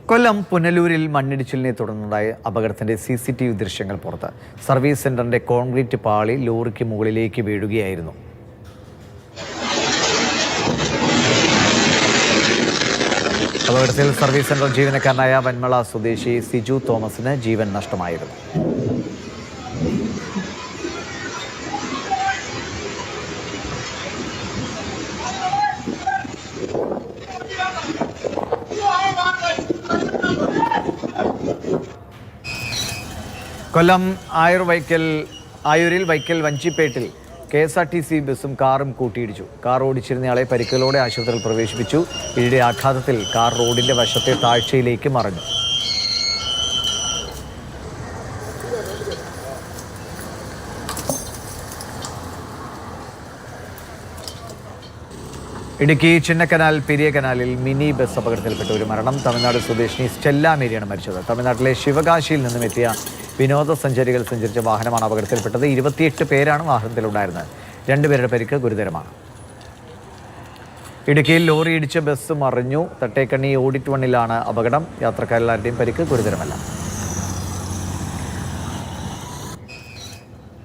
കൊല്ലം പുനലൂരിൽ മണ്ണിടിച്ചിലിനെ തുടർന്നുണ്ടായ അപകടത്തിന്റെ CCTV ദൃശ്യങ്ങൾ പുറത്ത്. സർവീസ് സെന്ററിന്റെ കോൺക്രീറ്റ് പാളി ലോറിക്ക് മുകളിലേക്ക് വീഴുകയായിരുന്നു. അപകടത്തിൽ സർവീസ് സെന്റർ ജീവനക്കാരനായ വന്മള സ്വദേശി സിജു തോമസിന് ജീവൻ നഷ്ടമായിരുന്നു. കൊല്ലം ആയൂരിൽ വൈക്കൽ വഞ്ചിപ്പേട്ടിൽ KSRTC ബസ്സും കാറും കൂട്ടിയിടിച്ചു. കാർ ഓടിച്ചിരുന്നയാളെ പരിക്കുകളോടെ ആശുപത്രിയിൽ പ്രവേശിപ്പിച്ചു. ഇടിയുടെ ആഘാതത്തിൽ കാർ റോഡിന്റെ വശത്തെ താഴ്ചയിലേക്ക് മറിഞ്ഞു. ഇടുക്കി ചിന്നക്കനാൽ പെരിയ കനാലിൽ മിനി ബസ് അപകടത്തിൽപ്പെട്ട ഒരു മരണം. തമിഴ്നാട് സ്വദേശിനി സ്റ്റെല്ല മേരിയാണ് മരിച്ചത്. തമിഴ്നാട്ടിലെ ശിവകാശിയിൽ നിന്നും എത്തിയ വിനോദസഞ്ചാരികൾ സഞ്ചരിച്ച വാഹനമാണ് അപകടത്തിൽപ്പെട്ടത്. 28 പേരാണ് വാഹനത്തിലുണ്ടായിരുന്നത്. 2 പേരുടെ പരിക്ക് ഗുരുതരമാണ്. ഇടുക്കിയിൽ ലോറി ഇടിച്ച് ബസ് മറിഞ്ഞു. തട്ടേക്കണ്ണി ഓഡിറ്റ് 1-ലാണ് അപകടം. യാത്രക്കാരെല്ലാവരുടെയും പരിക്ക് ഗുരുതരമല്ല.